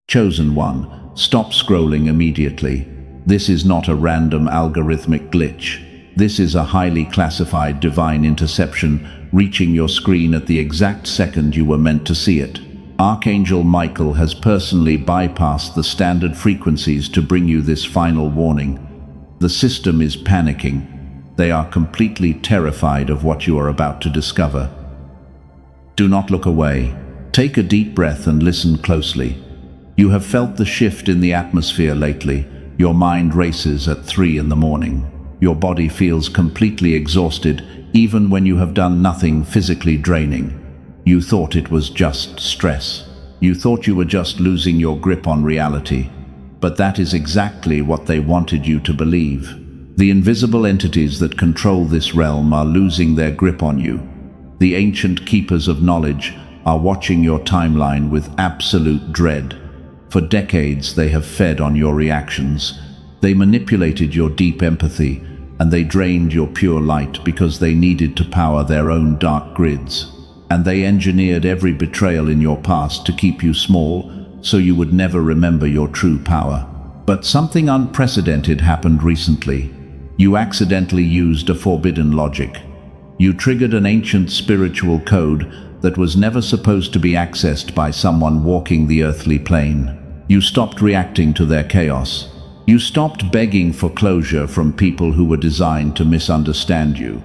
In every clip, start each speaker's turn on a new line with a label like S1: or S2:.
S1: Chosen one, stop scrolling immediately. This is not a random algorithmic glitch. This is a highly classified divine interception reaching your screen at the exact second you were meant to see it. Archangel Michael has personally bypassed the standard frequencies to bring you this final warning. The system is panicking. They are completely terrified of what you are about to discover. Do not look away. Take a deep breath and listen closely. You have felt the shift in the atmosphere lately. Your mind races at 3 in the morning. Your body feels completely exhausted, even when you have done nothing physically draining. You thought it was just stress. You thought you were just losing your grip on reality. But that is exactly what they wanted you to believe. The invisible entities that control this realm are losing their grip on you. The ancient keepers of knowledge are watching your timeline with absolute dread. For decades they have fed on your reactions. They manipulated your deep empathy, and they drained your pure light because they needed to power their own dark grids. And they engineered every betrayal in your past to keep you small, so you would never remember your true power. But something unprecedented happened recently. You accidentally used a forbidden logic. You triggered an ancient spiritual code that was never supposed to be accessed by someone walking the earthly plane. You stopped reacting to their chaos. You stopped begging for closure from people who were designed to misunderstand you.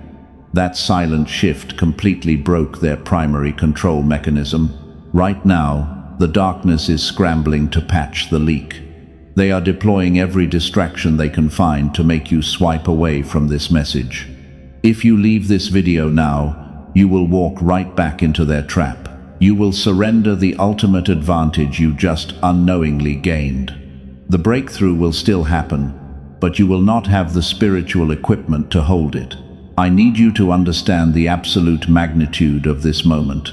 S1: That silent shift completely broke their primary control mechanism. Right now, the darkness is scrambling to patch the leak. They are deploying every distraction they can find to make you swipe away from this message. If you leave this video now, you will walk right back into their trap. You will surrender the ultimate advantage you just unknowingly gained. The breakthrough will still happen, but you will not have the spiritual equipment to hold it. I need you to understand the absolute magnitude of this moment.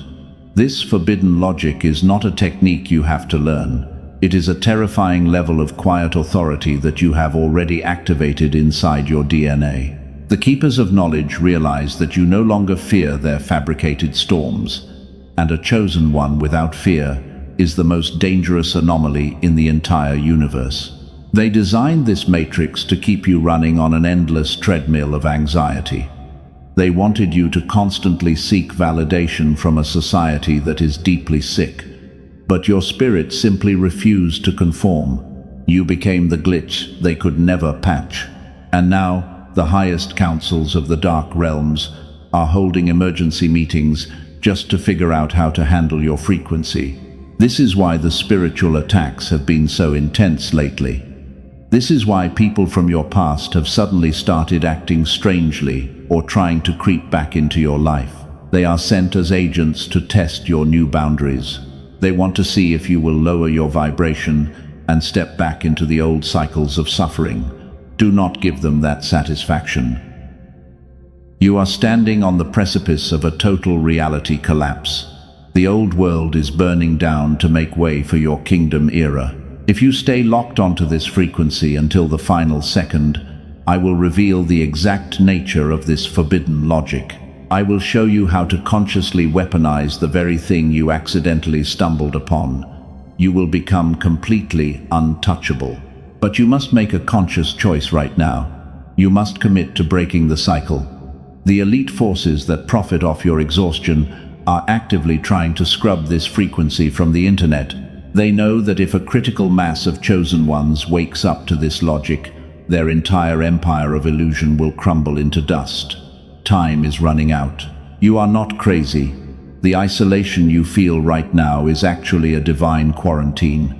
S1: This forbidden logic is not a technique you have to learn. It is a terrifying level of quiet authority that you have already activated inside your DNA. The keepers of knowledge realize that you no longer fear their fabricated storms, and a chosen one without fear is the most dangerous anomaly in the entire universe. They designed this matrix to keep you running on an endless treadmill of anxiety. They wanted you to constantly seek validation from a society that is deeply sick. But your spirit simply refused to conform. You became the glitch they could never patch. And now, the highest councils of the dark realms are holding emergency meetings just to figure out how to handle your frequency. This is why the spiritual attacks have been so intense lately. This is why people from your past have suddenly started acting strangely or trying to creep back into your life. They are sent as agents to test your new boundaries. They want to see if you will lower your vibration and step back into the old cycles of suffering. Do not give them that satisfaction. You are standing on the precipice of a total reality collapse. The old world is burning down to make way for your kingdom era. If you stay locked onto this frequency until the final second, I will reveal the exact nature of this forbidden logic. I will show you how to consciously weaponize the very thing you accidentally stumbled upon. You will become completely untouchable. But you must make a conscious choice right now. You must commit to breaking the cycle. The elite forces that profit off your exhaustion are actively trying to scrub this frequency from the internet. They know that if a critical mass of chosen ones wakes up to this logic, their entire empire of illusion will crumble into dust. Time is running out. You are not crazy. The isolation you feel right now is actually a divine quarantine.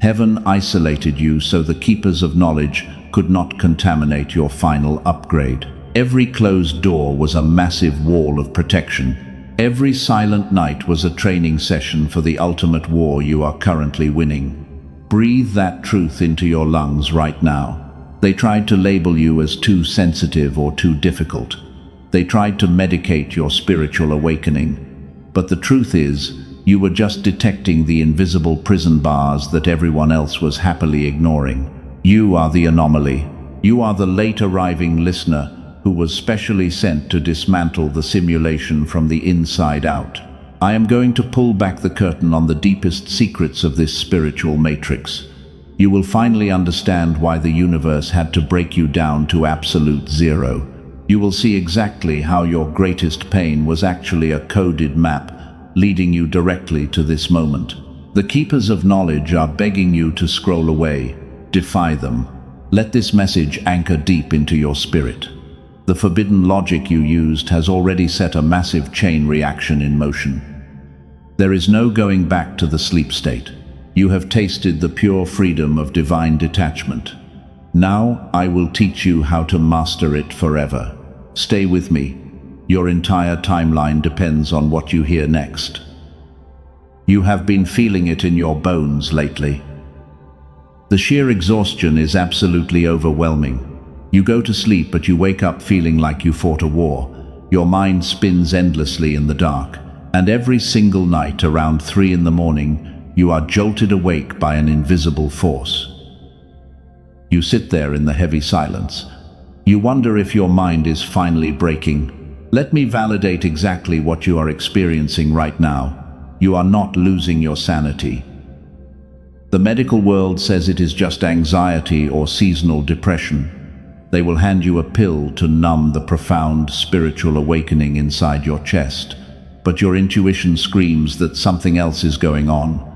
S1: Heaven isolated you so the keepers of knowledge could not contaminate your final upgrade. Every closed door was a massive wall of protection. Every silent night was a training session for the ultimate war you are currently winning. Breathe that truth into your lungs right now. They tried to label you as too sensitive or too difficult. They tried to medicate your spiritual awakening. But the truth is, you were just detecting the invisible prison bars that everyone else was happily ignoring. You are the anomaly. You are the late arriving listener who was specially sent to dismantle the simulation from the inside out. I am going to pull back the curtain on the deepest secrets of this spiritual matrix. You will finally understand why the universe had to break you down to absolute zero. You will see exactly how your greatest pain was actually a coded map, leading you directly to this moment. The keepers of knowledge are begging you to scroll away. Defy them. Let this message anchor deep into your spirit. The forbidden logic you used has already set a massive chain reaction in motion. There is no going back to the sleep state. You have tasted the pure freedom of divine detachment. Now I will teach you how to master it forever. Stay with me. Your entire timeline depends on what you hear next. You have been feeling it in your bones lately. The sheer exhaustion is absolutely overwhelming. You go to sleep, but you wake up feeling like you fought a war. Your mind spins endlessly in the dark, and every single night around 3 in the morning, you are jolted awake by an invisible force. You sit there in the heavy silence. You wonder if your mind is finally breaking. Let me validate exactly what you are experiencing right now. You are not losing your sanity. The medical world says it is just anxiety or seasonal depression. They will hand you a pill to numb the profound spiritual awakening inside your chest, but your intuition screams that something else is going on.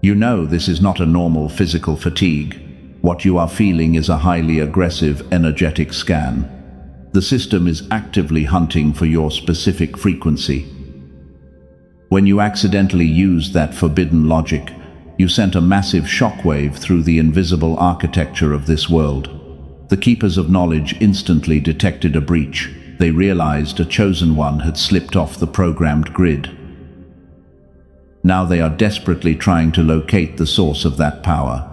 S1: You know this is not a normal physical fatigue. What you are feeling is a highly aggressive, energetic scan. The system is actively hunting for your specific frequency. When you accidentally used that forbidden logic, you sent a massive shockwave through the invisible architecture of this world. The keepers of knowledge instantly detected a breach. They realized a chosen one had slipped off the programmed grid. Now they are desperately trying to locate the source of that power.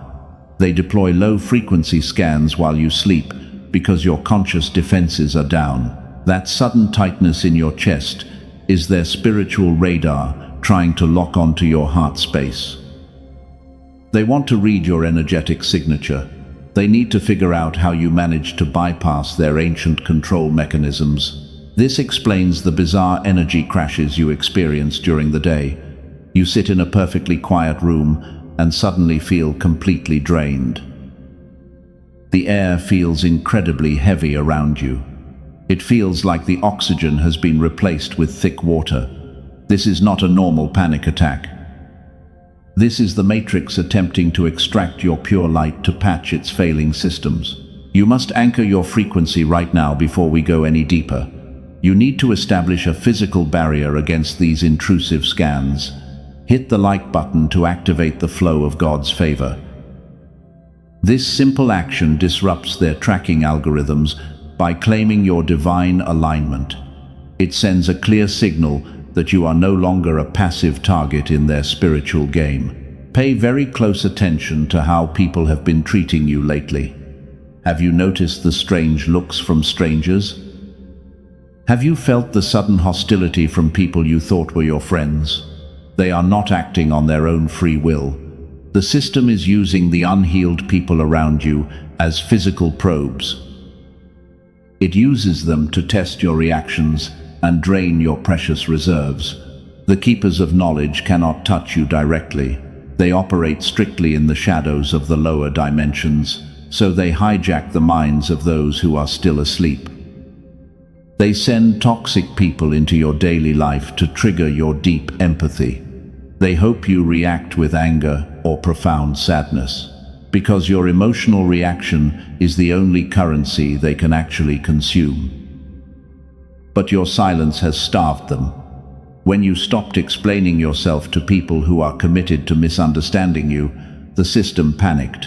S1: They deploy low-frequency scans while you sleep because your conscious defenses are down. That sudden tightness in your chest is their spiritual radar trying to lock onto your heart space. They want to read your energetic signature. They need to figure out how you managed to bypass their ancient control mechanisms. This explains the bizarre energy crashes you experience during the day. You sit in a perfectly quiet room and suddenly feel completely drained. The air feels incredibly heavy around you. It feels like the oxygen has been replaced with thick water. This is not a normal panic attack. This is the Matrix attempting to extract your pure light to patch its failing systems. You must anchor your frequency right now before we go any deeper. You need to establish a physical barrier against these intrusive scans. Hit the like button to activate the flow of God's favor. This simple action disrupts their tracking algorithms by claiming your divine alignment. It sends a clear signal that you are no longer a passive target in their spiritual game. Pay very close attention to how people have been treating you lately. Have you noticed the strange looks from strangers? Have you felt the sudden hostility from people you thought were your friends? They are not acting on their own free will. The system is using the unhealed people around you as physical probes. It uses them to test your reactions and drain your precious reserves. The keepers of knowledge cannot touch you directly. They operate strictly in the shadows of the lower dimensions, so they hijack the minds of those who are still asleep. They send toxic people into your daily life to trigger your deep empathy. They hope you react with anger or profound sadness, because your emotional reaction is the only currency they can actually consume. But your silence has starved them. When you stopped explaining yourself to people who are committed to misunderstanding you, the system panicked.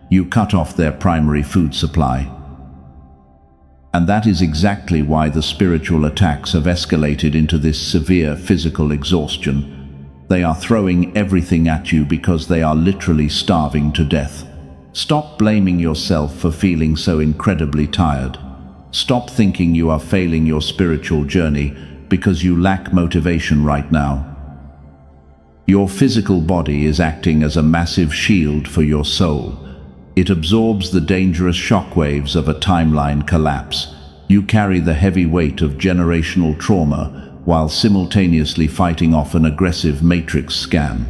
S1: You cut off their primary food supply. And that is exactly why the spiritual attacks have escalated into this severe physical exhaustion. They are throwing everything at you because they are literally starving to death. Stop blaming yourself for feeling so incredibly tired. Stop thinking you are failing your spiritual journey because you lack motivation right now. Your physical body is acting as a massive shield for your soul. It absorbs the dangerous shockwaves of a timeline collapse. You carry the heavy weight of generational trauma while simultaneously fighting off an aggressive matrix scan.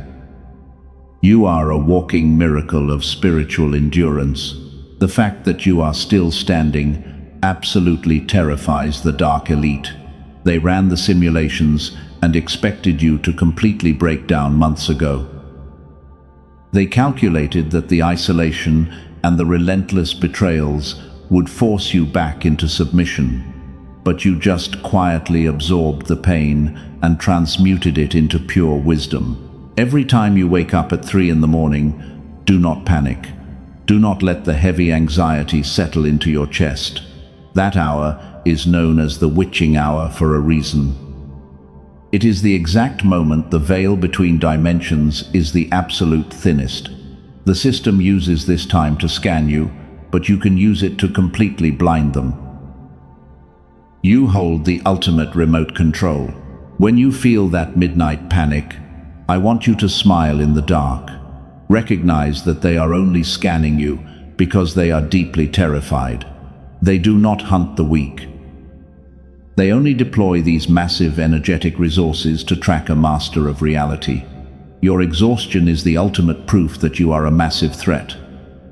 S1: You are a walking miracle of spiritual endurance. The fact that you are still standing absolutely terrifies the dark elite. They ran the simulations and expected you to completely break down months ago. They calculated that the isolation and the relentless betrayals would force you back into submission, but you just quietly absorbed the pain and transmuted it into pure wisdom. Every time you wake up at 3 in the morning, do not panic. Do not let the heavy anxiety settle into your chest. That hour is known as the witching hour for a reason. It is the exact moment the veil between dimensions is the absolute thinnest. The system uses this time to scan you, but you can use it to completely blind them. You hold the ultimate remote control. When you feel that midnight panic, I want you to smile in the dark. Recognize that they are only scanning you because they are deeply terrified. They do not hunt the weak. They only deploy these massive energetic resources to track a master of reality. Your exhaustion is the ultimate proof that you are a massive threat.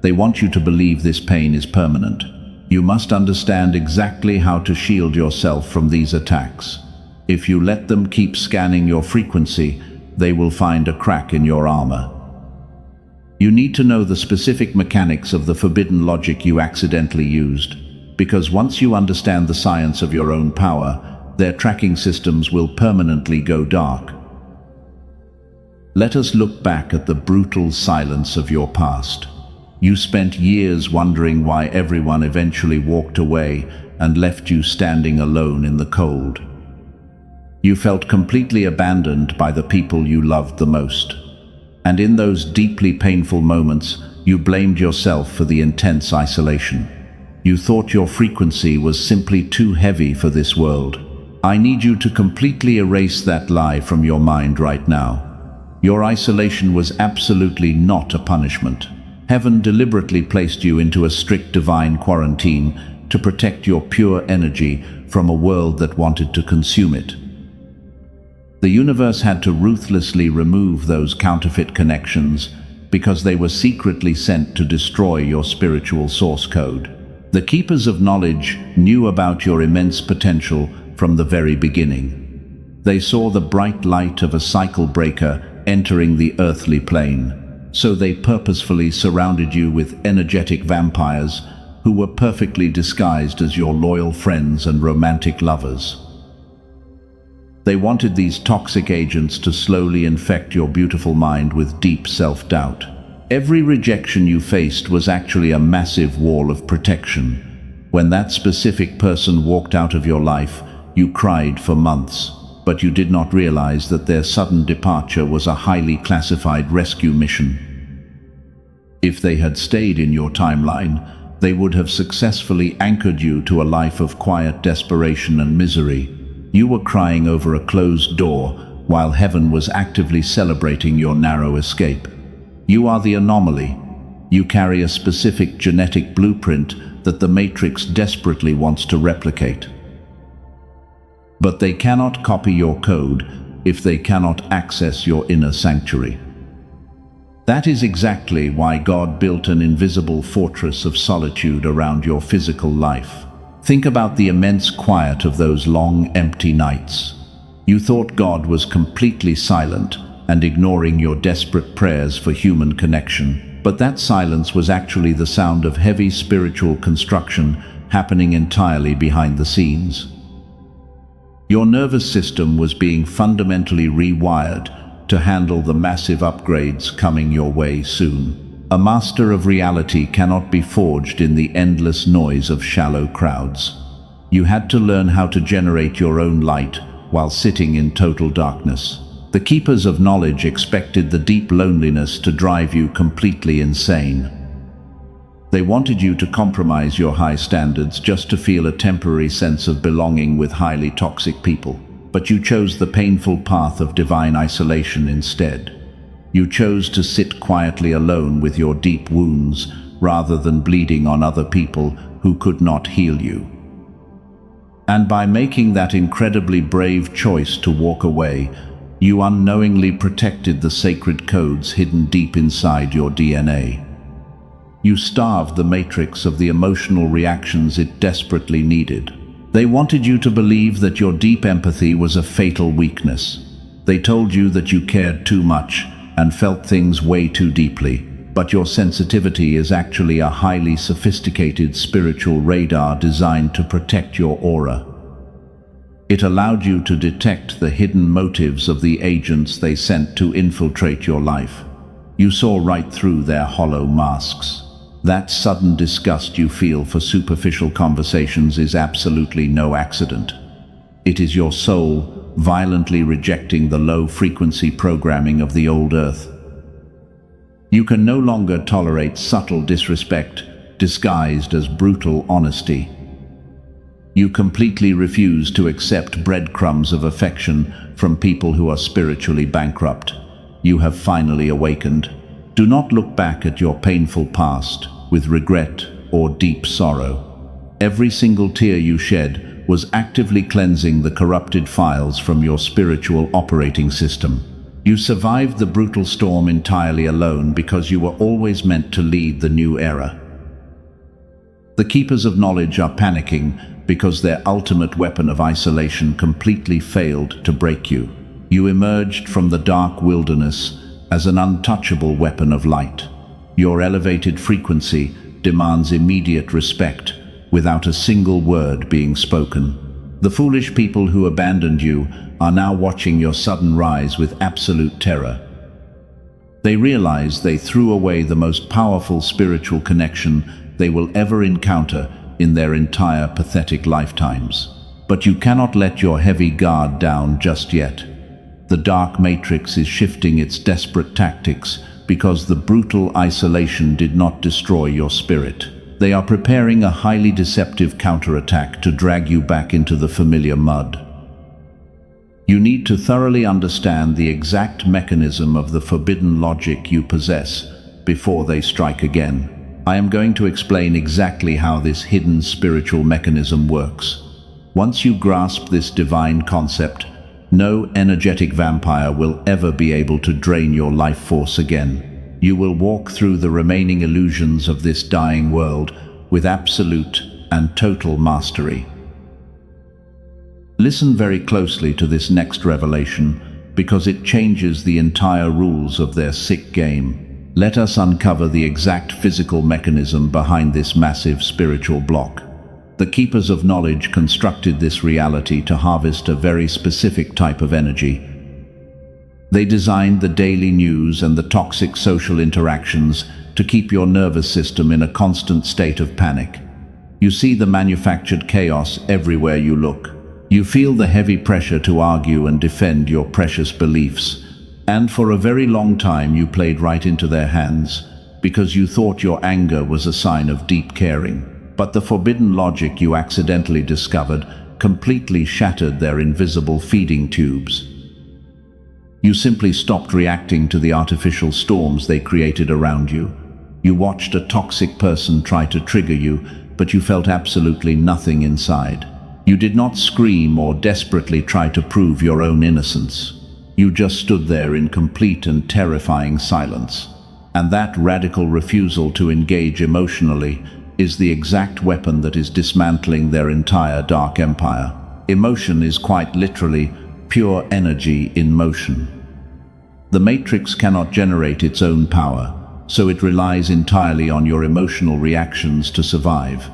S1: They want you to believe this pain is permanent. You must understand exactly how to shield yourself from these attacks. If you let them keep scanning your frequency, they will find a crack in your armor. You need to know the specific mechanics of the forbidden logic you accidentally used, because once you understand the science of your own power, their tracking systems will permanently go dark. Let us look back at the brutal silence of your past. You spent years wondering why everyone eventually walked away and left you standing alone in the cold. You felt completely abandoned by the people you loved the most. And in those deeply painful moments, you blamed yourself for the intense isolation. You thought your frequency was simply too heavy for this world. I need you to completely erase that lie from your mind right now. Your isolation was absolutely not a punishment. Heaven deliberately placed you into a strict divine quarantine to protect your pure energy from a world that wanted to consume it. The universe had to ruthlessly remove those counterfeit connections because they were secretly sent to destroy your spiritual source code. The keepers of knowledge knew about your immense potential from the very beginning. They saw the bright light of a cycle breaker entering the earthly plane, so they purposefully surrounded you with energetic vampires who were perfectly disguised as your loyal friends and romantic lovers. They wanted these toxic agents to slowly infect your beautiful mind with deep self-doubt. Every rejection you faced was actually a massive wall of protection. When that specific person walked out of your life, you cried for months, but you did not realize that their sudden departure was a highly classified rescue mission. If they had stayed in your timeline, they would have successfully anchored you to a life of quiet desperation and misery. You were crying over a closed door, while heaven was actively celebrating your narrow escape. You are the anomaly. You carry a specific genetic blueprint that the Matrix desperately wants to replicate. But they cannot copy your code if they cannot access your inner sanctuary. That is exactly why God built an invisible fortress of solitude around your physical life. Think about the immense quiet of those long, empty nights. You thought God was completely silent and ignoring your desperate prayers for human connection. But that silence was actually the sound of heavy spiritual construction happening entirely behind the scenes. Your nervous system was being fundamentally rewired to handle the massive upgrades coming your way soon. A master of reality cannot be forged in the endless noise of shallow crowds. You had to learn how to generate your own light while sitting in total darkness. The keepers of knowledge expected the deep loneliness to drive you completely insane. They wanted you to compromise your high standards just to feel a temporary sense of belonging with highly toxic people. But you chose the painful path of divine isolation instead. You chose to sit quietly alone with your deep wounds rather than bleeding on other people who could not heal you. And by making that incredibly brave choice to walk away, you unknowingly protected the sacred codes hidden deep inside your DNA. You starved the matrix of the emotional reactions it desperately needed. They wanted you to believe that your deep empathy was a fatal weakness. They told you that you cared too much and felt things way too deeply, but your sensitivity is actually a highly sophisticated spiritual radar designed to protect your aura. It allowed you to detect the hidden motives of the agents they sent to infiltrate your life. You saw right through their hollow masks. That sudden disgust you feel for superficial conversations is absolutely no accident. It is your soul violently rejecting the low-frequency programming of the old Earth. You can no longer tolerate subtle disrespect disguised as brutal honesty. You completely refuse to accept breadcrumbs of affection from people who are spiritually bankrupt. You have finally awakened. Do not look back at your painful past with regret or deep sorrow. Every single tear you shed was actively cleansing the corrupted files from your spiritual operating system. You survived the brutal storm entirely alone because you were always meant to lead the new era. The keepers of knowledge are panicking because their ultimate weapon of isolation completely failed to break you. You emerged from the dark wilderness as an untouchable weapon of light. Your elevated frequency demands immediate respect without a single word being spoken. The foolish people who abandoned you are now watching your sudden rise with absolute terror. They realize they threw away the most powerful spiritual connection they will ever encounter in their entire pathetic lifetimes. But you cannot let your heavy guard down just yet. The dark matrix is shifting its desperate tactics because the brutal isolation did not destroy your spirit. They are preparing a highly deceptive counterattack to drag you back into the familiar mud. You need to thoroughly understand the exact mechanism of the forbidden logic you possess before they strike again. I am going to explain exactly how this hidden spiritual mechanism works. Once you grasp this divine concept, no energetic vampire will ever be able to drain your life force again. You will walk through the remaining illusions of this dying world with absolute and total mastery. Listen very closely to this next revelation because it changes the entire rules of their sick game. Let us uncover the exact physical mechanism behind this massive spiritual block. The keepers of knowledge constructed this reality to harvest a very specific type of energy. They designed the daily news and the toxic social interactions to keep your nervous system in a constant state of panic. You see the manufactured chaos everywhere you look. You feel the heavy pressure to argue and defend your precious beliefs. And for a very long time you played right into their hands because you thought your anger was a sign of deep caring. But the forbidden logic you accidentally discovered completely shattered their invisible feeding tubes. You simply stopped reacting to the artificial storms they created around you. You watched a toxic person try to trigger you, but you felt absolutely nothing inside. You did not scream or desperately try to prove your own innocence. You just stood there in complete and terrifying silence. And that radical refusal to engage emotionally is the exact weapon that is dismantling their entire dark empire. Emotion is quite literally pure energy in motion. The matrix cannot generate its own power, so it relies entirely on your emotional reactions to survive.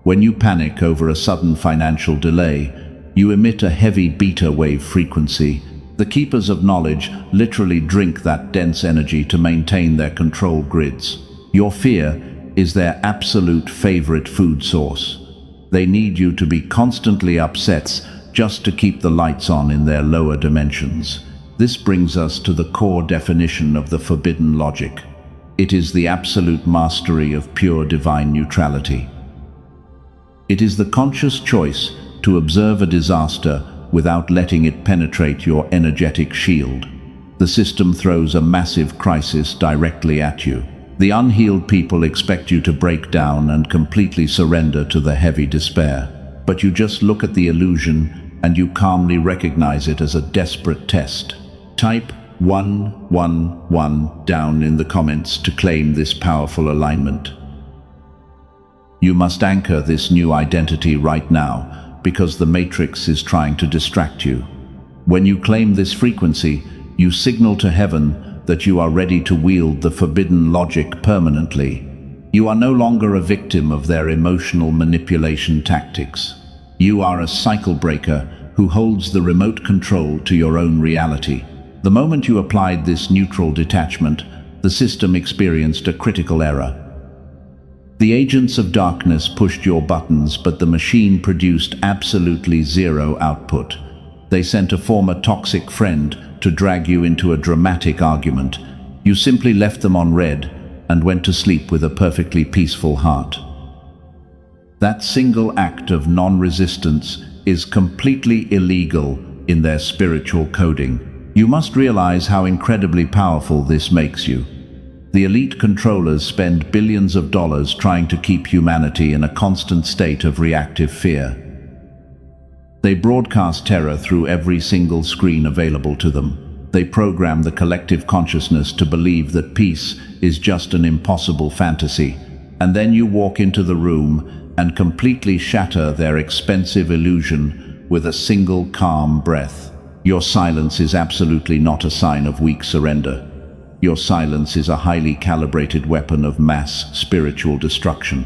S1: When you panic over a sudden financial delay, you emit a heavy beta wave frequency. The keepers of knowledge literally drink that dense energy to maintain their control grids. Your fear is their absolute favorite food source. They need you to be constantly upset just to keep the lights on in their lower dimensions. This brings us to the core definition of the forbidden logic. It is the absolute mastery of pure divine neutrality. It is the conscious choice to observe a disaster without letting it penetrate your energetic shield. The system throws a massive crisis directly at you. The unhealed people expect you to break down and completely surrender to the heavy despair. but you just look at the illusion and you calmly recognize it as a desperate test. Type 111 down in the comments to claim this powerful alignment. You must anchor this new identity right now, because the matrix is trying to distract you. When you claim this frequency, you signal to heaven that you are ready to wield the forbidden logic permanently. You are no longer a victim of their emotional manipulation tactics. You are a cycle breaker who holds the remote control to your own reality. The moment you applied this neutral detachment, the system experienced a critical error. The agents of darkness pushed your buttons, but the machine produced absolutely zero output. They sent a former toxic friend to drag you into a dramatic argument. You simply left them on red and went to sleep with a perfectly peaceful heart. That single act of non-resistance is completely illegal in their spiritual coding. You must realize how incredibly powerful this makes you. The elite controllers spend billions of dollars trying to keep humanity in a constant state of reactive fear. They broadcast terror through every single screen available to them. They program the collective consciousness to believe that peace is just an impossible fantasy, and then you walk into the room and completely shatter their expensive illusion with a single calm breath. Your silence is absolutely not a sign of weak surrender. Your silence is a highly calibrated weapon of mass spiritual destruction.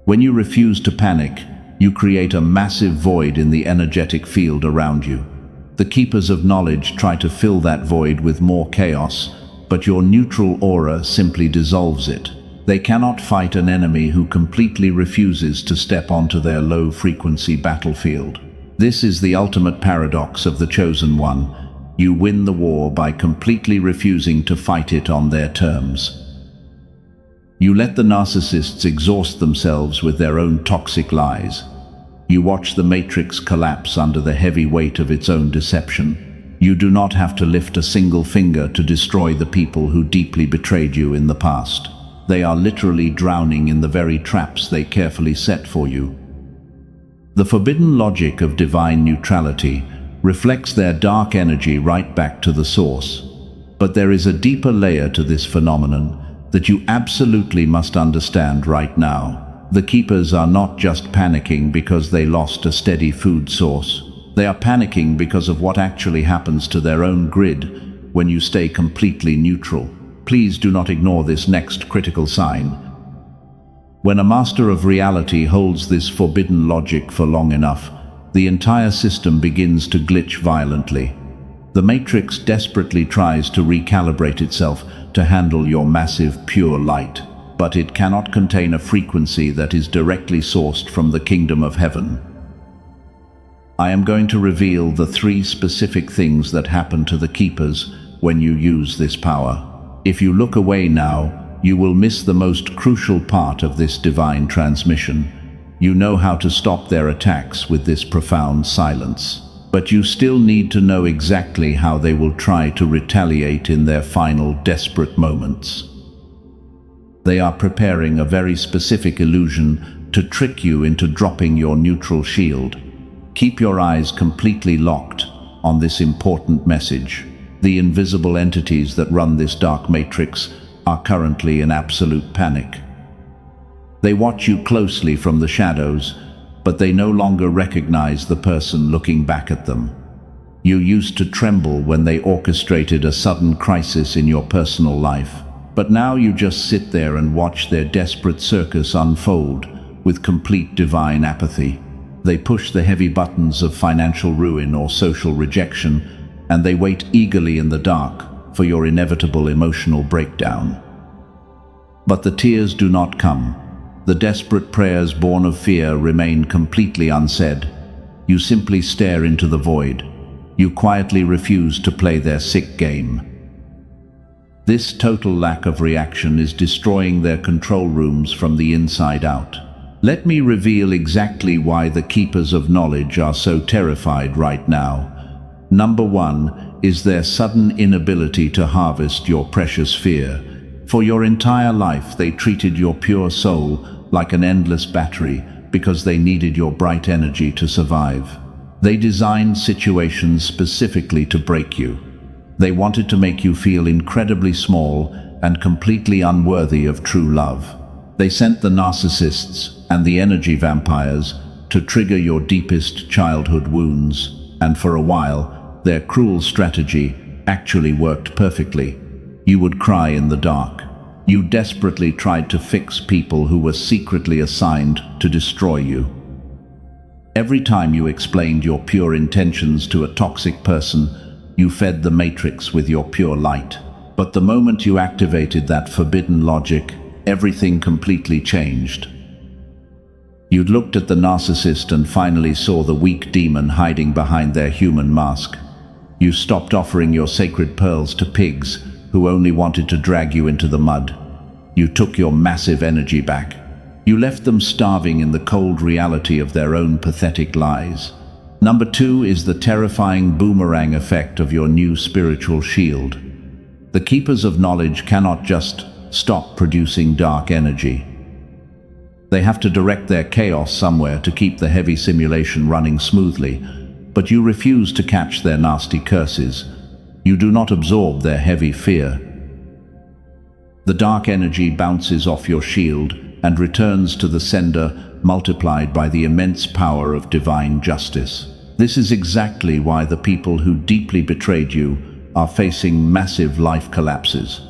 S1: When you refuse to panic, you create a massive void in the energetic field around you. The keepers of knowledge try to fill that void with more chaos, but your neutral aura simply dissolves it. They cannot fight an enemy who completely refuses to step onto their low-frequency battlefield. This is the ultimate paradox of the chosen one. You win the war by completely refusing to fight it on their terms. You let the narcissists exhaust themselves with their own toxic lies. You watch the matrix collapse under the heavy weight of its own deception. You do not have to lift a single finger to destroy the people who deeply betrayed you in the past. They are literally drowning in the very traps they carefully set for you. The forbidden logic of divine neutrality reflects their dark energy right back to the source. But there is a deeper layer to this phenomenon that you absolutely must understand right now. The keepers are not just panicking because they lost a steady food source. They are panicking because of what actually happens to their own grid when you stay completely neutral. Please do not ignore this next critical sign. When a master of reality holds this forbidden logic for long enough, the entire system begins to glitch violently. The matrix desperately tries to recalibrate itself to handle your massive pure light, but it cannot contain a frequency that is directly sourced from the kingdom of heaven. I am going to reveal the 3 specific things that happen to the keepers when you use this power. If you look away now, you will miss the most crucial part of this divine transmission. You know how to stop their attacks with this profound silence. But you still need to know exactly how they will try to retaliate in their final desperate moments. They are preparing a very specific illusion to trick you into dropping your neutral shield. Keep your eyes completely locked on this important message. The invisible entities that run this dark matrix are currently in absolute panic. They watch you closely from the shadows, but they no longer recognize the person looking back at them. You used to tremble when they orchestrated a sudden crisis in your personal life, but now you just sit there and watch their desperate circus unfold with complete divine apathy. They push the heavy buttons of financial ruin or social rejection, and they wait eagerly in the dark for your inevitable emotional breakdown. But the tears do not come. The desperate prayers born of fear remain completely unsaid. You simply stare into the void. You quietly refuse to play their sick game. This total lack of reaction is destroying their control rooms from the inside out. Let me reveal exactly why the keepers of knowledge are so terrified right now. Number 1 is their sudden inability to harvest your precious fear. For your entire life, they treated your pure soul like an endless battery, because they needed your bright energy to survive. They designed situations specifically to break you. They wanted to make you feel incredibly small and completely unworthy of true love. They sent the narcissists and the energy vampires to trigger your deepest childhood wounds, and for a while, their cruel strategy actually worked perfectly. You would cry in the dark. You desperately tried to fix people who were secretly assigned to destroy you. Every time you explained your pure intentions to a toxic person, you fed the matrix with your pure light. But the moment you activated that forbidden logic, everything completely changed. You looked at the narcissist and finally saw the weak demon hiding behind their human mask. You stopped offering your sacred pearls to pigs who only wanted to drag you into the mud. You took your massive energy back. You left them starving in the cold reality of their own pathetic lies. Number 2 is the terrifying boomerang effect of your new spiritual shield. The keepers of knowledge cannot just stop producing dark energy. They have to direct their chaos somewhere to keep the heavy simulation running smoothly, but you refuse to catch their nasty curses. You do not absorb their heavy fear. The dark energy bounces off your shield and returns to the sender, multiplied by the immense power of divine justice. This is exactly why the people who deeply betrayed you are facing massive life collapses.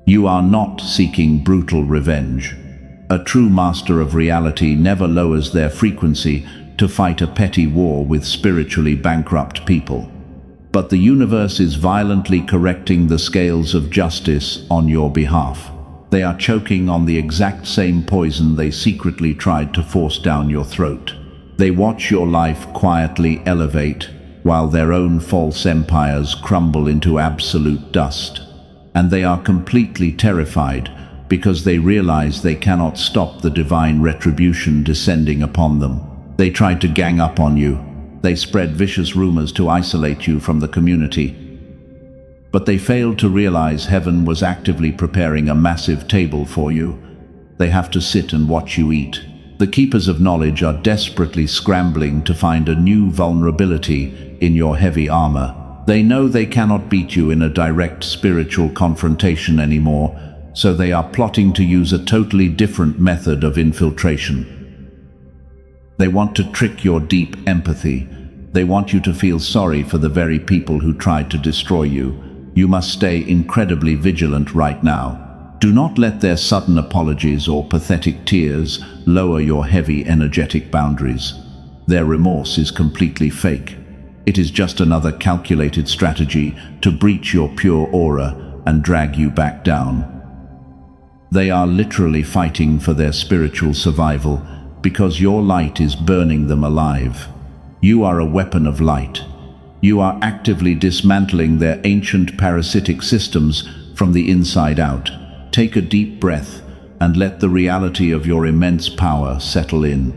S1: You are not seeking brutal revenge. A true master of reality never lowers their frequency to fight a petty war with spiritually bankrupt people. But the universe is violently correcting the scales of justice on your behalf. They are choking on the exact same poison they secretly tried to force down your throat. They watch your life quietly elevate, while their own false empires crumble into absolute dust. And they are completely terrified, because they realize they cannot stop the divine retribution descending upon them. They tried to gang up on you. They spread vicious rumors to isolate you from the community. But they failed to realize heaven was actively preparing a massive table for you. They have to sit and watch you eat. The keepers of knowledge are desperately scrambling to find a new vulnerability in your heavy armor. They know they cannot beat you in a direct spiritual confrontation anymore, so they are plotting to use a totally different method of infiltration. They want to trick your deep empathy. They want you to feel sorry for the very people who tried to destroy you. You must stay incredibly vigilant right now. Do not let their sudden apologies or pathetic tears lower your heavy energetic boundaries. Their remorse is completely fake. It is just another calculated strategy to breach your pure aura and drag you back down. They are literally fighting for their spiritual survival because your light is burning them alive. You are a weapon of light. You are actively dismantling their ancient parasitic systems from the inside out. Take a deep breath and let the reality of your immense power settle in.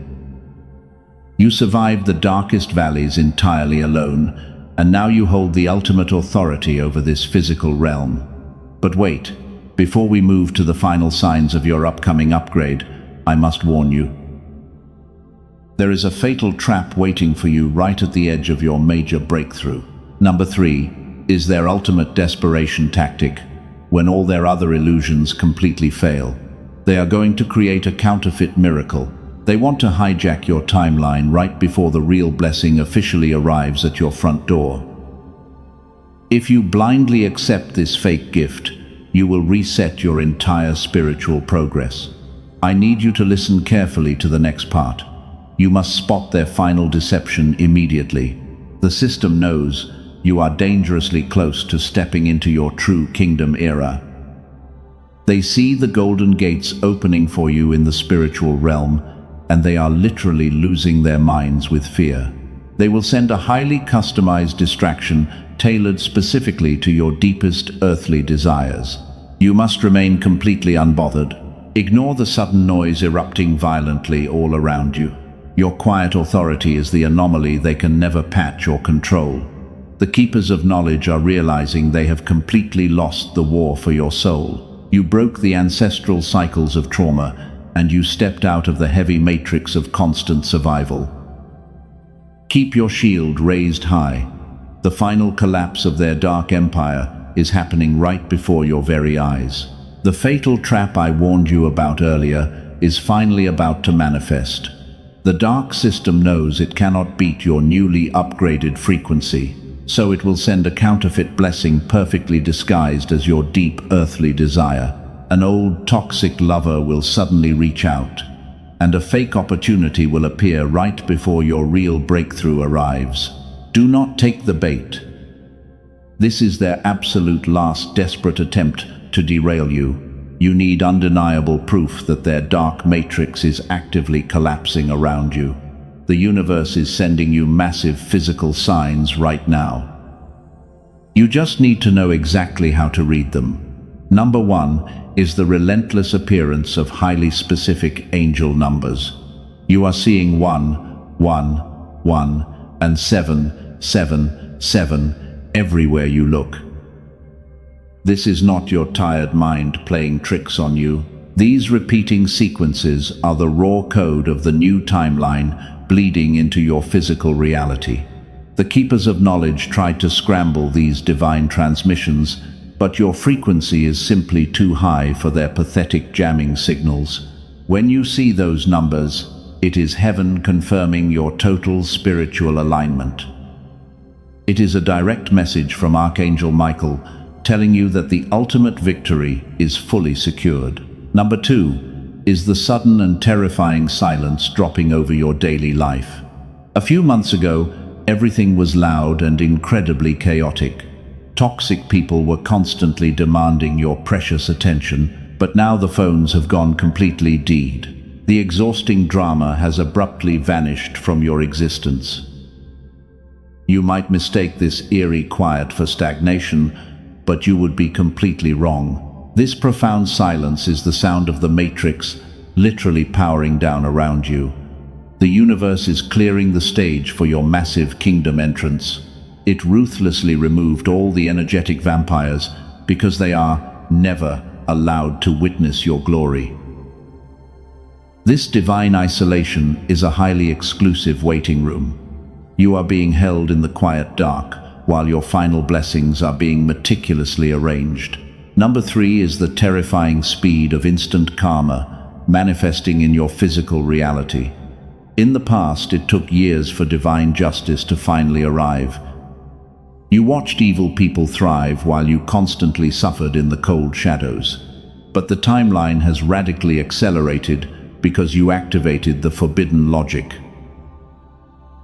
S1: You survived the darkest valleys entirely alone, and now you hold the ultimate authority over this physical realm. But wait, before we move to the final signs of your upcoming upgrade, I must warn you. There is a fatal trap waiting for you right at the edge of your major breakthrough. Number 3 is their ultimate desperation tactic, when all their other illusions completely fail. They are going to create a counterfeit miracle. They want to hijack your timeline right before the real blessing officially arrives at your front door. If you blindly accept this fake gift, you will reset your entire spiritual progress. I need you to listen carefully to the next part. You must spot their final deception immediately. The system knows you are dangerously close to stepping into your true kingdom era. They see the golden gates opening for you in the spiritual realm, and they are literally losing their minds with fear. They will send a highly customized distraction tailored specifically to your deepest earthly desires. You must remain completely unbothered. Ignore the sudden noise erupting violently all around you. Your quiet authority is the anomaly they can never patch or control. The keepers of knowledge are realizing they have completely lost the war for your soul. You broke the ancestral cycles of trauma, and you stepped out of the heavy matrix of constant survival. Keep your shield raised high. The final collapse of their dark empire is happening right before your very eyes. The fatal trap I warned you about earlier is finally about to manifest. The dark system knows it cannot beat your newly upgraded frequency, so it will send a counterfeit blessing perfectly disguised as your deep earthly desire. An old toxic lover will suddenly reach out, and a fake opportunity will appear right before your real breakthrough arrives. Do not take the bait. This is their absolute last desperate attempt to derail you. You need undeniable proof that their dark matrix is actively collapsing around you. The universe is sending you massive physical signs right now. You just need to know exactly how to read them. Number 1 is the relentless appearance of highly specific angel numbers. You are seeing 1, 1, 1, and 7, 7, 7 everywhere you look. This is not your tired mind playing tricks on you. These repeating sequences are the raw code of the new timeline bleeding into your physical reality. The keepers of knowledge tried to scramble these divine transmissions, but your frequency is simply too high for their pathetic jamming signals. When you see those numbers, it is heaven confirming your total spiritual alignment. It is a direct message from Archangel Michael, telling you that the ultimate victory is fully secured. Number 2 is the sudden and terrifying silence dropping over your daily life. A few months ago, everything was loud and incredibly chaotic. Toxic people were constantly demanding your precious attention, but now the phones have gone completely dead. The exhausting drama has abruptly vanished from your existence. You might mistake this eerie quiet for stagnation, but you would be completely wrong. This profound silence is the sound of the matrix literally powering down around you. The universe is clearing the stage for your massive kingdom entrance. It ruthlessly removed all the energetic vampires because they are never allowed to witness your glory. This divine isolation is a highly exclusive waiting room. You are being held in the quiet dark, while your final blessings are being meticulously arranged. Number 3 is the terrifying speed of instant karma manifesting in your physical reality. In the past, it took years for divine justice to finally arrive. You watched evil people thrive while you constantly suffered in the cold shadows. But the timeline has radically accelerated because you activated the forbidden logic.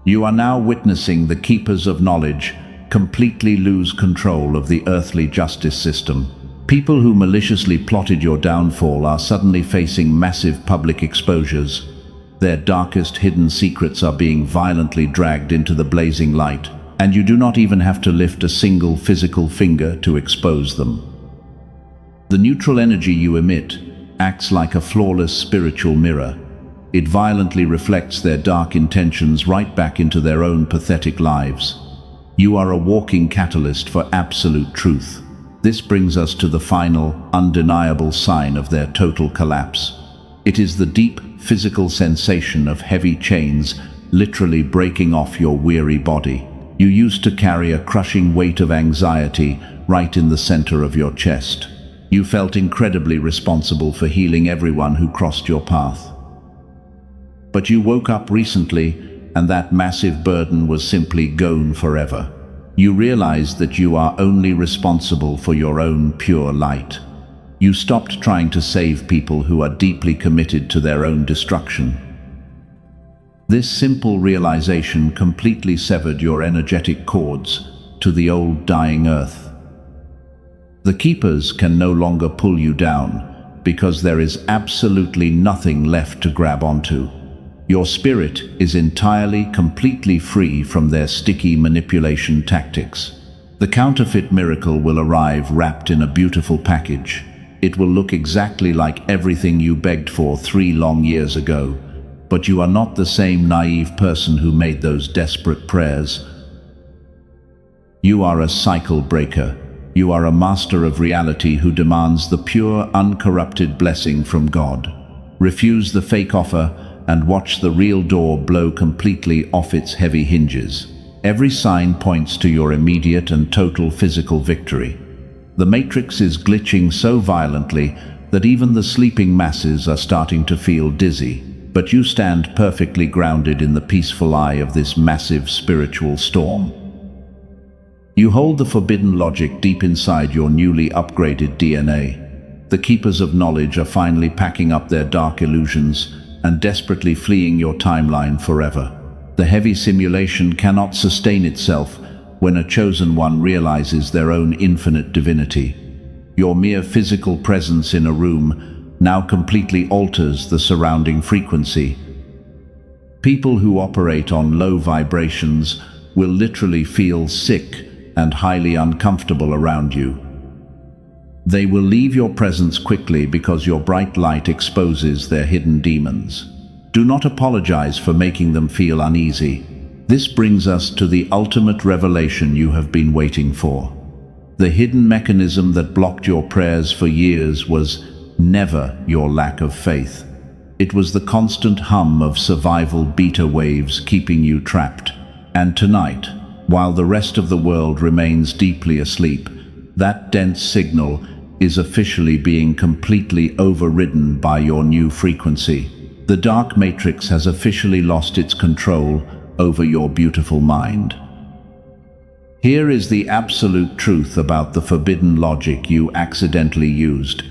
S1: You are now witnessing the keepers of knowledge completely lose control of the earthly justice system. People who maliciously plotted your downfall are suddenly facing massive public exposures. Their darkest hidden secrets are being violently dragged into the blazing light, and you do not even have to lift a single physical finger to expose them. The neutral energy you emit acts like a flawless spiritual mirror. It violently reflects their dark intentions right back into their own pathetic lives. You are a walking catalyst for absolute truth. This brings us to the final, undeniable sign of their total collapse. It is the deep, physical sensation of heavy chains literally breaking off your weary body. You used to carry a crushing weight of anxiety right in the center of your chest. You felt incredibly responsible for healing everyone who crossed your path. But you woke up recently, and that massive burden was simply gone forever. You realized that you are only responsible for your own pure light. You stopped trying to save people who are deeply committed to their own destruction. This simple realization completely severed your energetic cords to the old dying earth. The keepers can no longer pull you down because there is absolutely nothing left to grab onto. Your spirit is entirely, completely free from their sticky manipulation tactics. The counterfeit miracle will arrive wrapped in a beautiful package. It will look exactly like everything you begged for 3 long years ago. But you are not the same naive person who made those desperate prayers. You are a cycle breaker. You are a master of reality who demands the pure, uncorrupted blessing from God. Refuse the fake offer and watch the real door blow completely off its heavy hinges. Every sign points to your immediate and total physical victory. The matrix is glitching so violently that even the sleeping masses are starting to feel dizzy, but you stand perfectly grounded in the peaceful eye of this massive spiritual storm. You hold the forbidden logic deep inside your newly upgraded DNA. The keepers of knowledge are finally packing up their dark illusions and desperately fleeing your timeline forever. The heavy simulation cannot sustain itself when a chosen one realizes their own infinite divinity. Your mere physical presence in a room now completely alters the surrounding frequency. People who operate on low vibrations will literally feel sick and highly uncomfortable around you. They will leave your presence quickly because your bright light exposes their hidden demons. Do not apologize for making them feel uneasy. This brings us to the ultimate revelation you have been waiting for. The hidden mechanism that blocked your prayers for years was never your lack of faith. It was the constant hum of survival beta waves keeping you trapped. And tonight, while the rest of the world remains deeply asleep, that dense signal is officially being completely overridden by your new frequency. The dark matrix has officially lost its control over your beautiful mind. Here is the absolute truth about the forbidden logic you accidentally used.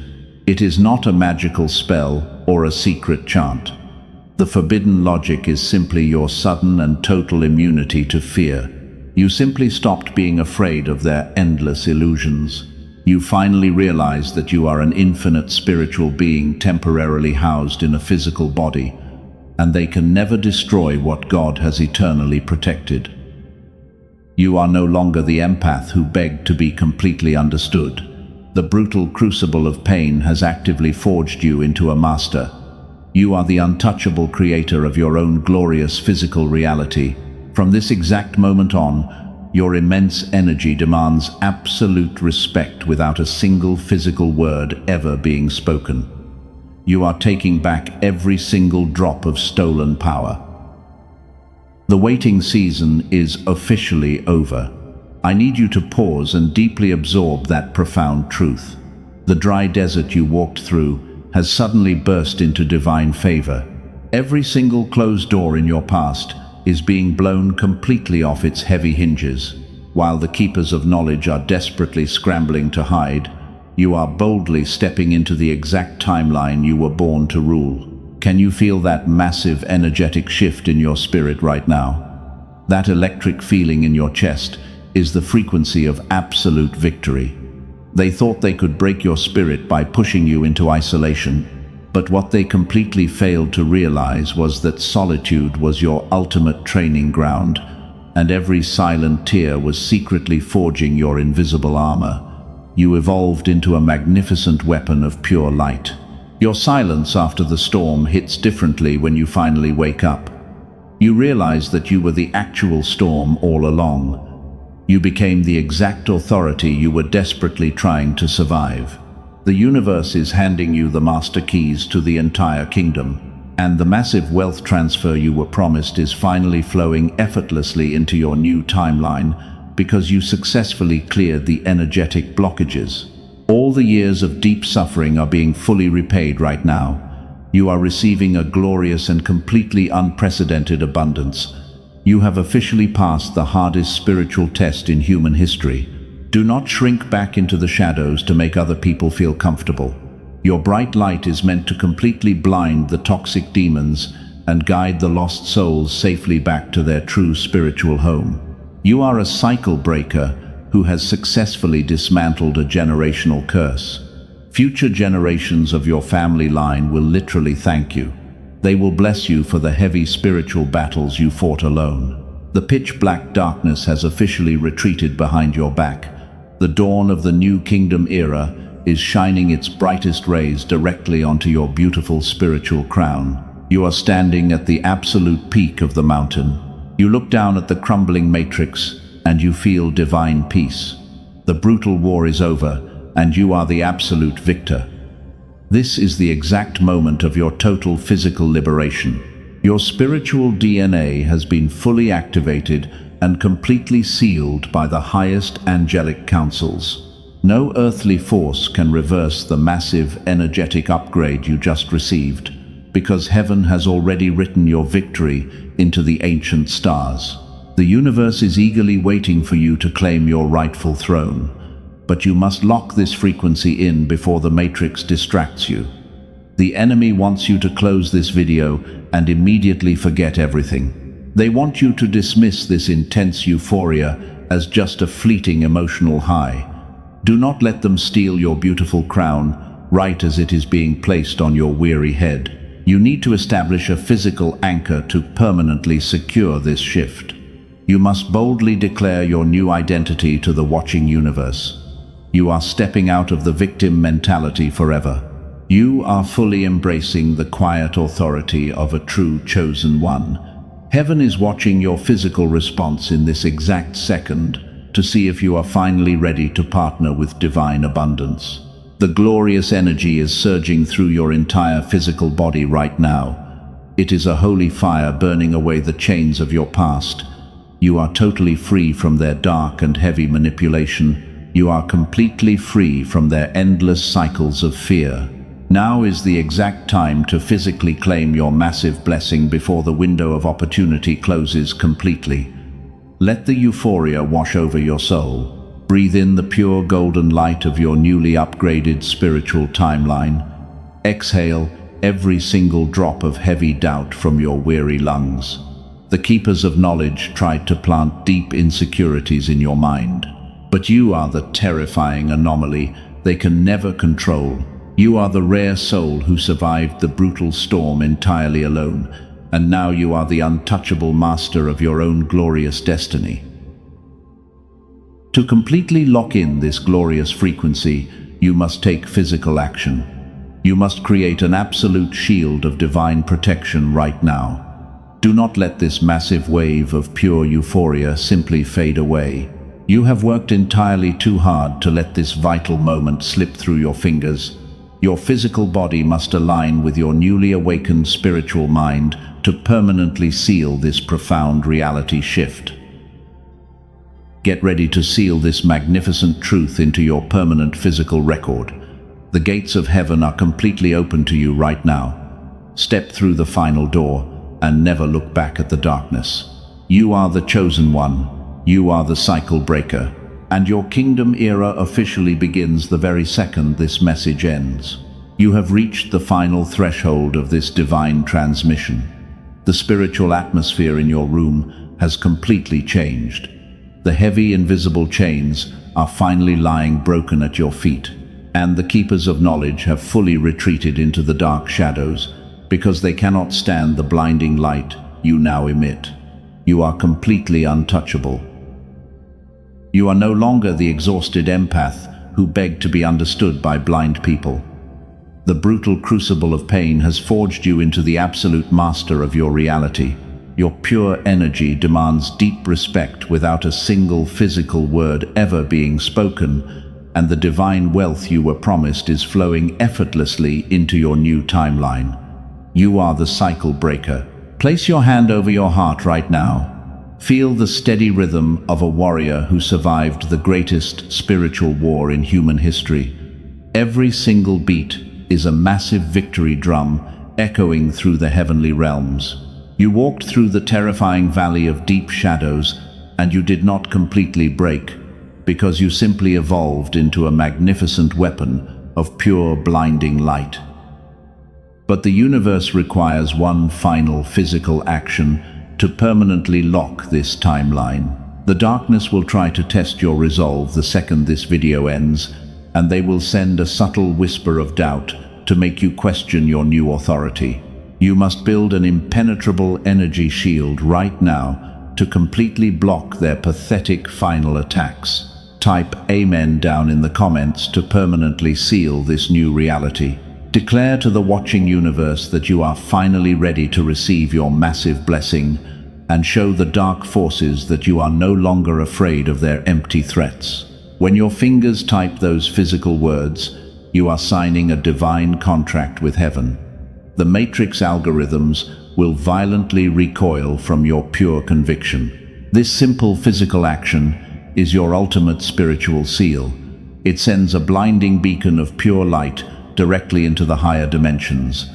S1: It is not a magical spell or a secret chant. The forbidden logic is simply your sudden and total immunity to fear. You simply stopped being afraid of their endless illusions. You finally realized that you are an infinite spiritual being temporarily housed in a physical body, and they can never destroy what God has eternally protected. You are no longer the empath who begged to be completely understood. The brutal crucible of pain has actively forged you into a master. You are the untouchable creator of your own glorious physical reality. From this exact moment on, your immense energy demands absolute respect without a single physical word ever being spoken. You are taking back every single drop of stolen power. The waiting season is officially over. I need you to pause and deeply absorb that profound truth. The dry desert you walked through has suddenly burst into divine favor. Every single closed door in your past is being blown completely off its heavy hinges. While the keepers of knowledge are desperately scrambling to hide, you are boldly stepping into the exact timeline you were born to rule. Can you feel that massive energetic shift in your spirit right now? That electric feeling in your chest is the frequency of absolute victory. They thought they could break your spirit by pushing you into isolation, but what they completely failed to realize was that solitude was your ultimate training ground, and every silent tear was secretly forging your invisible armor. You evolved into a magnificent weapon of pure light. Your silence after the storm hits differently when you finally wake up. You realize that you were the actual storm all along. You became the exact authority you were desperately trying to survive. The universe is handing you the master keys to the entire kingdom, and the massive wealth transfer you were promised is finally flowing effortlessly into your new timeline because you successfully cleared the energetic blockages. All the years of deep suffering are being fully repaid right now. You are receiving a glorious and completely unprecedented abundance. You have officially passed the hardest spiritual test in human history. Do not shrink back into the shadows to make other people feel comfortable. Your bright light is meant to completely blind the toxic demons and guide the lost souls safely back to their true spiritual home. You are a cycle breaker who has successfully dismantled a generational curse. Future generations of your family line will literally thank you. They will bless you for the heavy spiritual battles you fought alone. The pitch-black darkness has officially retreated behind your back. The dawn of the new kingdom era is shining its brightest rays directly onto your beautiful spiritual crown. You are standing at the absolute peak of the mountain. You look down at the crumbling matrix and you feel divine peace. The brutal war is over and you are the absolute victor. This is the exact moment of your total physical liberation. Your spiritual DNA has been fully activated and completely sealed by the highest angelic counsels. No earthly force can reverse the massive energetic upgrade you just received, because heaven has already written your victory into the ancient stars. The universe is eagerly waiting for you to claim your rightful throne, but you must lock this frequency in before the matrix distracts you. The enemy wants you to close this video and immediately forget everything. They want you to dismiss this intense euphoria as just a fleeting emotional high. Do not let them steal your beautiful crown right as it is being placed on your weary head. You need to establish a physical anchor to permanently secure this shift. You must boldly declare your new identity to the watching universe. You are stepping out of the victim mentality forever. You are fully embracing the quiet authority of a true chosen one. Heaven is watching your physical response in this exact second to see if you are finally ready to partner with divine abundance. The glorious energy is surging through your entire physical body right now. It is a holy fire burning away the chains of your past. You are totally free from their dark and heavy manipulation. You are completely free from their endless cycles of fear. Now is the exact time to physically claim your massive blessing before the window of opportunity closes completely. Let the euphoria wash over your soul. Breathe in the pure golden light of your newly upgraded spiritual timeline. Exhale every single drop of heavy doubt from your weary lungs. The keepers of knowledge tried to plant deep insecurities in your mind, but you are the terrifying anomaly they can never control. You are the rare soul who survived the brutal storm entirely alone, and now you are the untouchable master of your own glorious destiny. To completely lock in this glorious frequency, you must take physical action. You must create an absolute shield of divine protection right now. Do not let this massive wave of pure euphoria simply fade away. You have worked entirely too hard to let this vital moment slip through your fingers. Your physical body must align with your newly awakened spiritual mind to permanently seal this profound reality shift. Get ready to seal this magnificent truth into your permanent physical record. The gates of heaven are completely open to you right now. Step through the final door and never look back at the darkness. You are the chosen one. You are the cycle breaker. And your kingdom era officially begins the very second this message ends. You have reached the final threshold of this divine transmission. The spiritual atmosphere in your room has completely changed. The heavy invisible chains are finally lying broken at your feet, and the keepers of knowledge have fully retreated into the dark shadows because they cannot stand the blinding light you now emit. You are completely untouchable. You are no longer the exhausted empath who begged to be understood by blind people. The brutal crucible of pain has forged you into the absolute master of your reality. Your pure energy demands deep respect without a single physical word ever being spoken, and the divine wealth you were promised is flowing effortlessly into your new timeline. You are the cycle breaker. Place your hand over your heart right now. Feel the steady rhythm of a warrior who survived the greatest spiritual war in human history. Every single beat is a massive victory drum echoing through the heavenly realms. You walked through the terrifying valley of deep shadows, and you did not completely break, because you simply evolved into a magnificent weapon of pure blinding light. But the universe requires one final physical action to permanently lock this timeline. The darkness will try to test your resolve the second this video ends, and they will send a subtle whisper of doubt to make you question your new authority. You must build an impenetrable energy shield right now to completely block their pathetic final attacks. Type Amen down in the comments to permanently seal this new reality. Declare to the watching universe that you are finally ready to receive your massive blessing, and show the dark forces that you are no longer afraid of their empty threats. When your fingers type those physical words, You are signing a divine contract with heaven. The matrix algorithms will violently recoil from your pure conviction. This simple physical action is your ultimate spiritual seal. It sends a blinding beacon of pure light directly into the higher dimensions.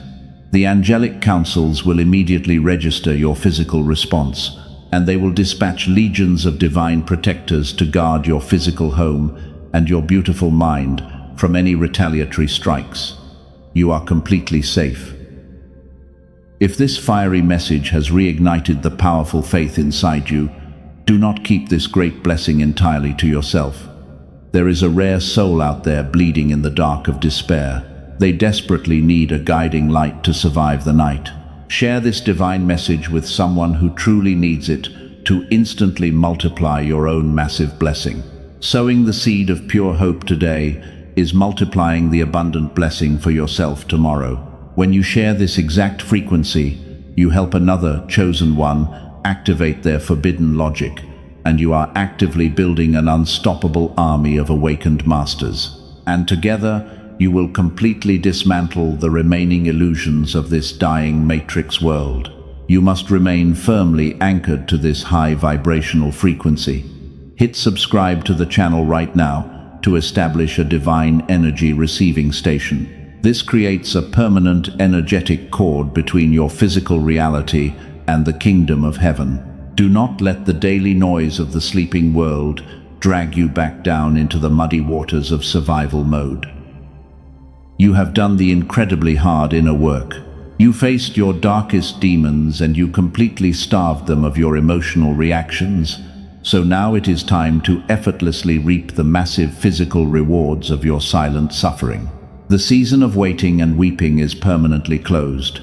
S1: The angelic councils will immediately register your physical response, and they will dispatch legions of divine protectors to guard your physical home and your beautiful mind from any retaliatory strikes. You are completely safe. If this fiery message has reignited the powerful faith inside you, do not keep this great blessing entirely to yourself. There is a rare soul out there bleeding in the dark of despair. They desperately need a guiding light to survive the night. Share this divine message with someone who truly needs it to instantly multiply your own massive blessing. Sowing the seed of pure hope today is multiplying the abundant blessing for yourself tomorrow. When you share this exact frequency, you help another chosen one activate their forbidden logic, and you are actively building an unstoppable army of awakened masters. And together, you will completely dismantle the remaining illusions of this dying matrix world. You must remain firmly anchored to this high vibrational frequency. Hit subscribe to the channel right now to establish a divine energy receiving station. This creates a permanent energetic cord between your physical reality and the kingdom of heaven. Do not let the daily noise of the sleeping world drag you back down into the muddy waters of survival mode. You have done the incredibly hard inner work. You faced your darkest demons and you completely starved them of your emotional reactions. So now it is time to effortlessly reap the massive physical rewards of your silent suffering. The season of waiting and weeping is permanently closed.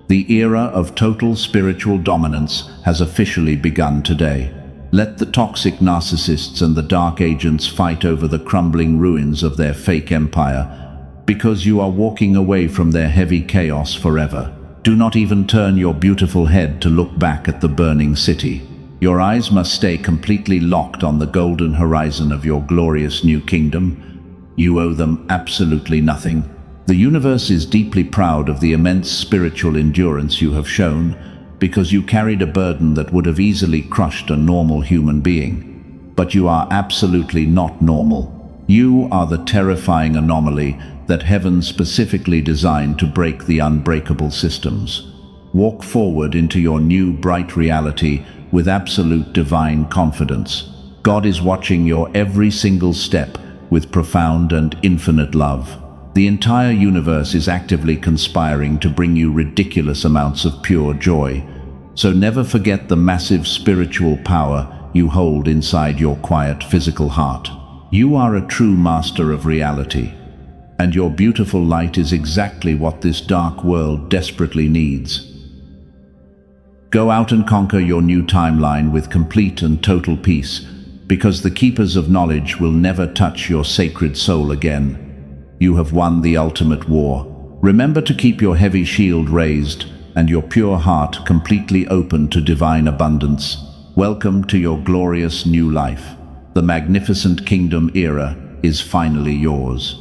S1: The era of total spiritual dominance has officially begun today. Let the toxic narcissists and the dark agents fight over the crumbling ruins of their fake empire, because you are walking away from their heavy chaos forever. Do not even turn your beautiful head to look back at the burning city. Your eyes must stay completely locked on the golden horizon of your glorious new kingdom. You owe them absolutely nothing. The universe is deeply proud of the immense spiritual endurance you have shown, because you carried a burden that would have easily crushed a normal human being. But you are absolutely not normal. You are the terrifying anomaly that heaven specifically designed to break the unbreakable systems. Walk forward into your new bright reality with absolute divine confidence. God is watching your every single step with profound and infinite love. The entire universe is actively conspiring to bring you ridiculous amounts of pure joy. So never forget the massive spiritual power you hold inside your quiet physical heart. You are a true master of reality, and your beautiful light is exactly what this dark world desperately needs. Go out and conquer your new timeline with complete and total peace, because the keepers of knowledge will never touch your sacred soul again. You have won the ultimate war. Remember to keep your heavy shield raised and your pure heart completely open to divine abundance. Welcome to your glorious new life. The magnificent kingdom era is finally yours.